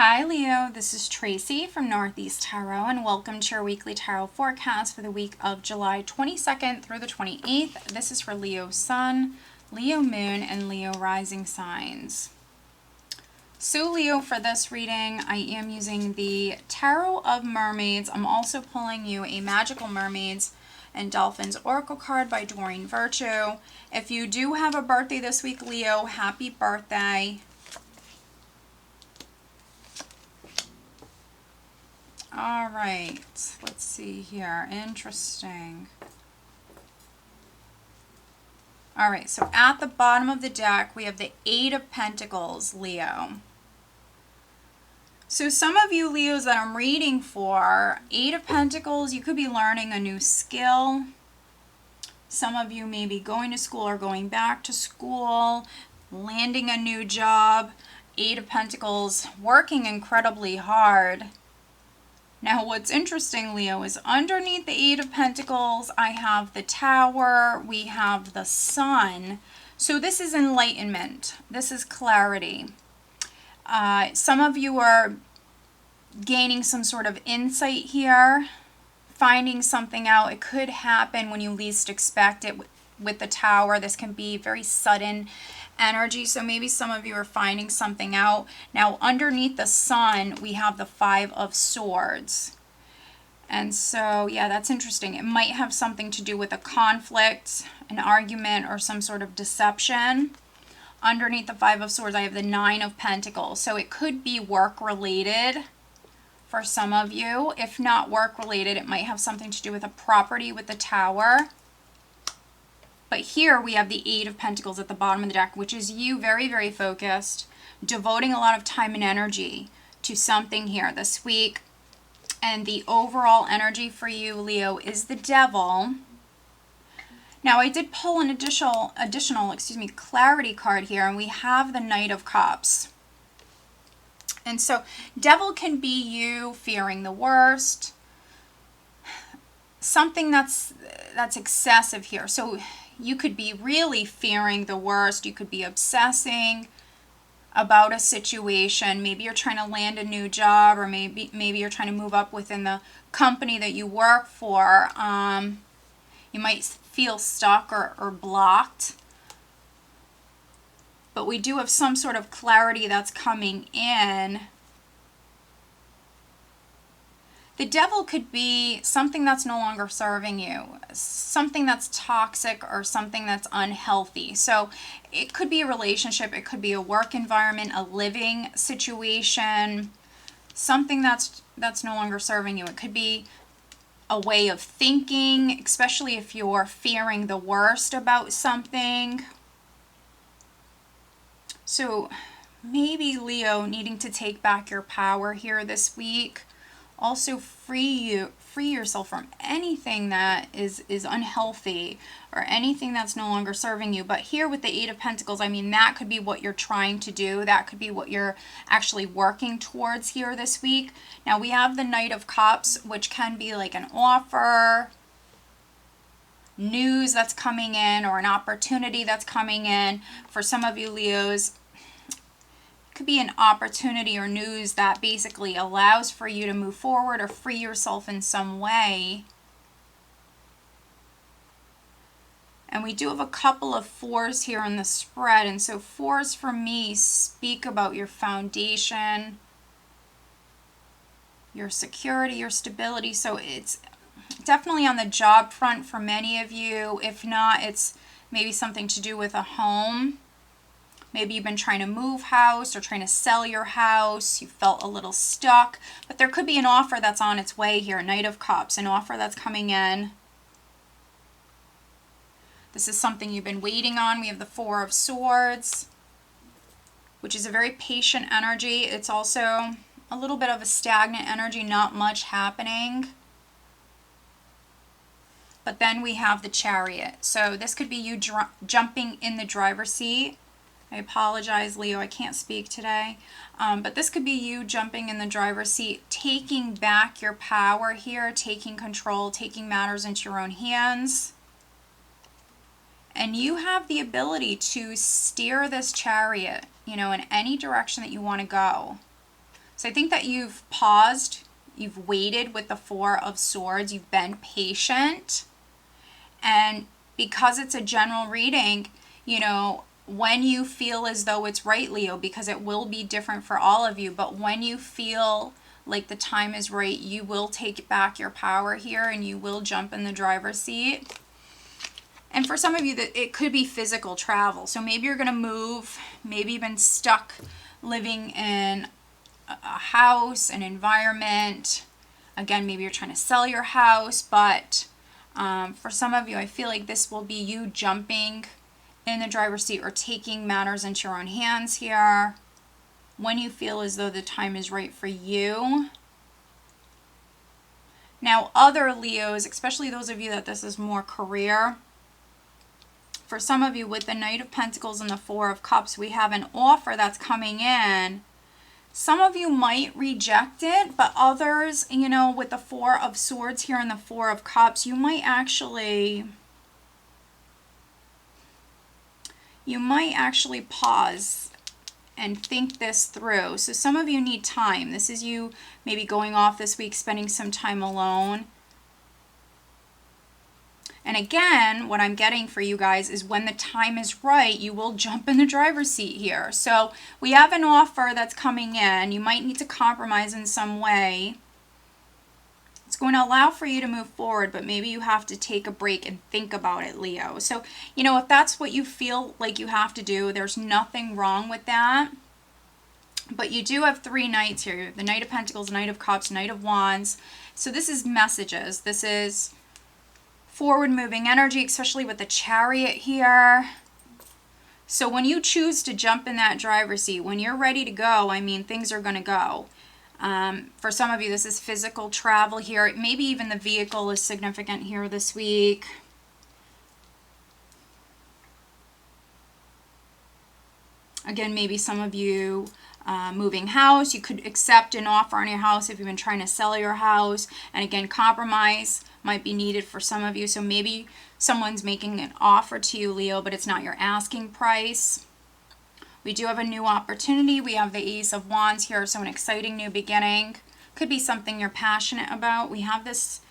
Hi Leo, this is Tracy from Northeast Tarot and welcome to your weekly tarot forecast for the week of July 22nd through the 28th. This is for Leo Sun, Leo Moon, and Leo Rising signs. So Leo, for this reading, I am using the Tarot of Mermaids. I'm also pulling you a Magical Mermaids and Dolphins Oracle card by Doreen Virtue. If you do have a birthday this week, Leo, happy birthday. All right, let's see here. Interesting. All right, so at the bottom of the deck, we have the Eight of Pentacles, Leo. So some of you Leos that I'm reading for, Eight of Pentacles, you could be learning a new skill. Some of you may be going to school or going back to school, landing a new job. Eight of Pentacles, working incredibly hard. Now what's interesting, Leo, is underneath the Eight of Pentacles, I have the Tower, we have the Sun. So this is enlightenment. This is clarity. Some of you are gaining some sort of insight here, finding something out. It could happen when you least expect it with the Tower. This can be very sudden energy, so maybe some of you are finding something out. Now underneath the Sun, we have the Five of Swords. And so, yeah, that's interesting. It might have something to do with a conflict, an argument, or some sort of deception. Underneath the Five of Swords, I have the Nine of Pentacles. So it could be work-related for some of you. If not work-related, it might have something to do with a property with the Tower. But here we have the Eight of Pentacles at the bottom of the deck, which is you very, very focused, devoting a lot of time and energy to something here this week. And the overall energy for you, Leo, is the Devil. Now, I did pull an additional clarity card here, and we have the Knight of Cups. And so, Devil can be you fearing the worst, something that's excessive here. So you could be really fearing the worst. You could be obsessing about a situation. Maybe you're trying to land a new job, or maybe you're trying to move up within the company that you work for. You might feel stuck or blocked. But we do have some sort of clarity that's coming in. The Devil could be something that's no longer serving you, something that's toxic or something that's unhealthy. So it could be a relationship, it could be a work environment, a living situation, something that's no longer serving you. It could be a way of thinking, especially if you're fearing the worst about something. So maybe, Leo, needing to take back your power here this week. Also free yourself from anything that is unhealthy or anything that's no longer serving you. But here with the Eight of Pentacles, I mean, that could be what you're trying to do. That could be what you're actually working towards here this week. Now we have the Knight of Cups, which can be like an offer, news that's coming in, or an opportunity that's coming in. For some of you Leos, could be an opportunity or news that basically allows for you to move forward or free yourself in some way. And we do have a couple of fours here in the spread, and so fours for me speak about your foundation, your security, your stability. So it's definitely on the job front for many of you. If not, it's maybe something to do with a home. Maybe you've been trying to move house or trying to sell your house. You felt a little stuck. But there could be an offer that's on its way here. Knight of Cups, an offer that's coming in. This is something you've been waiting on. We have the Four of Swords, which is a very patient energy. It's also a little bit of a stagnant energy, not much happening. But then we have the Chariot. So this could be you jumping in the driver's seat. I apologize, Leo, I can't speak today. But this could be you jumping in the driver's seat, taking back your power here, taking control, taking matters into your own hands. And you have the ability to steer this chariot, in any direction that you want to go. So I think that you've paused, you've waited with the Four of Swords, you've been patient. And because it's a general reading, you know, when you feel as though it's right, Leo, because it will be different for all of you, but when you feel like the time is right, you will take back your power here and you will jump in the driver's seat. And for some of you, that it could be physical travel. So maybe you're going to move, maybe you've been stuck living in a house, an environment. Again, maybe you're trying to sell your house, but for some of you, I feel like this will be you jumping in the driver's seat or taking matters into your own hands here when you feel as though the time is right for you. Now, other Leos, especially those of you that this is more career, for some of you with the Knight of Pentacles and the Four of Cups, we have an offer that's coming in. Some of you might reject it, but others, you know, with the Four of Swords here and the Four of Cups, you might actually pause and think this through. So some of you need time. This is you maybe going off this week, spending some time alone. And again, what I'm getting for you guys is when the time is right, you will jump in the driver's seat here. So we have an offer that's coming in. You might need to compromise in some way. It's going to allow for you to move forward, but maybe you have to take a break and think about it, Leo. So, you know, if that's what you feel like you have to do, there's nothing wrong with that. But you do have three knights here. You have the Knight of Pentacles, Knight of Cups, Knight of Wands. So this is messages. This is forward moving energy, especially with the Chariot here. So when you choose to jump in that driver's seat, when you're ready to go, I mean, things are going to go. For some of you, this is physical travel here. Maybe even the vehicle is significant here this week. Again, maybe some of you moving house. You could accept an offer on your house if you've been trying to sell your house. And again, compromise might be needed for some of you. So maybe someone's making an offer to you, Leo, but it's not your asking price. We do have a new opportunity. We have the Ace of Wands here, so an exciting new beginning. Could be something you're passionate about. We have this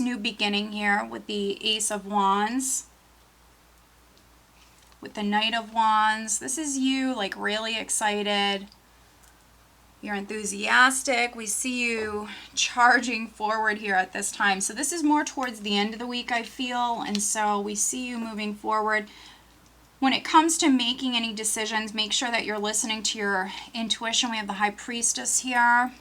new beginning here with the Ace of Wands. With the Knight of Wands. This is you, like, really excited. You're enthusiastic. We see you charging forward here at this time. So this is more towards the end of the week, I feel. And so we see you moving forward. When it comes to making any decisions, make sure that you're listening to your intuition. We have the High Priestess here.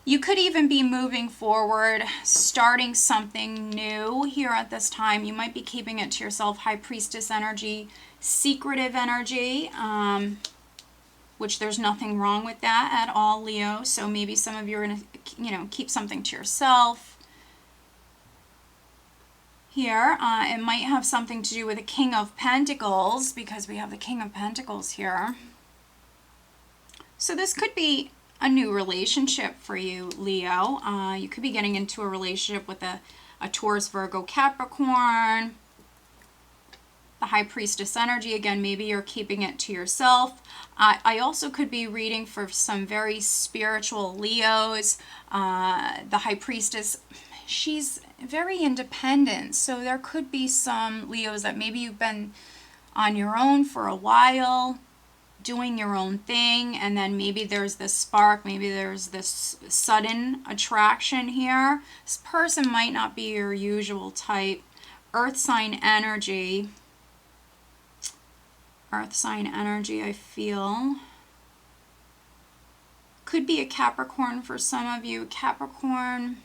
You could even be moving forward, starting something new here at this time. You might be keeping it to yourself. High Priestess energy, secretive energy. Which there's nothing wrong with that at all, Leo. So maybe some of you are going to, you know, keep something to yourself. Here, it might have something to do with the King of Pentacles, because we have the King of Pentacles here. So this could be a new relationship for you, Leo. You could be getting into a relationship with a Taurus, Virgo, Capricorn. The High Priestess energy, again, maybe you're keeping it to yourself. I also could be reading for some very spiritual Leos. The High Priestess, she's very independent. So there could be some Leos that maybe you've been on your own for a while, doing your own thing, and then maybe there's this spark, maybe there's this sudden attraction here. This person might not be your usual type. Earth sign energy. Earth sign energy, I feel. Could be a Capricorn for some of you. Capricorn,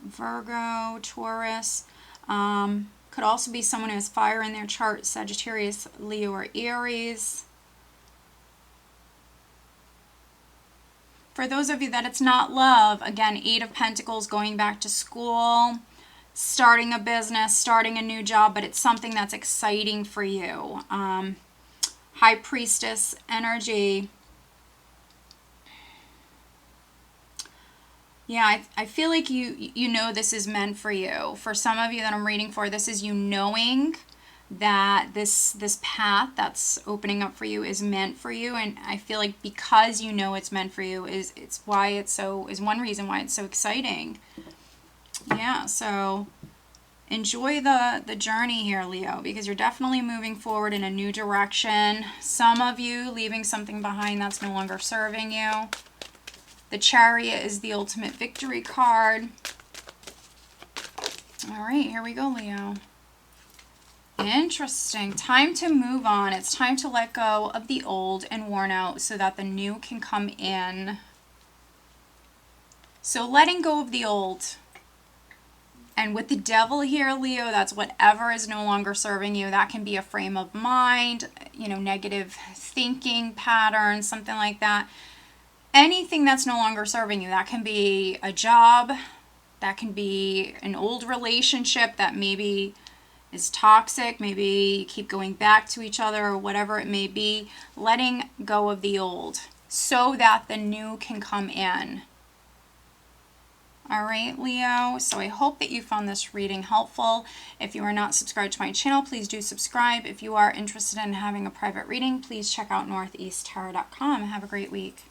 Virgo, Taurus. Could also be someone who has fire in their chart. Sagittarius, Leo, or Aries. For those of you that it's not love, again, Eight of Pentacles, going back to school, starting a business, starting a new job, but it's something that's exciting for you. High Priestess energy. Yeah, I feel like you know this is meant for you. For some of you that I'm reading for, this is you knowing that this path that's opening up for you is meant for you. And I feel like because you know it's meant for you is one reason why it's so exciting. Yeah, so enjoy the journey here, Leo, because you're definitely moving forward in a new direction. Some of you leaving something behind that's no longer serving you. The Chariot is the ultimate victory card. All right, here we go, Leo. Interesting. Time to move on. It's time to let go of the old and worn out so that the new can come in. So letting go of the old. And with the Devil here, Leo, that's whatever is no longer serving you. That can be a frame of mind, negative thinking patterns, something like that. Anything that's no longer serving you. That can be a job. That can be an old relationship that maybe is toxic. Maybe you keep going back to each other or whatever it may be. Letting go of the old so that the new can come in. All right, Leo, so I hope that you found this reading helpful. If you are not subscribed to my channel, please do subscribe. If you are interested in having a private reading, please check out northeasttarot.com. Have a great week.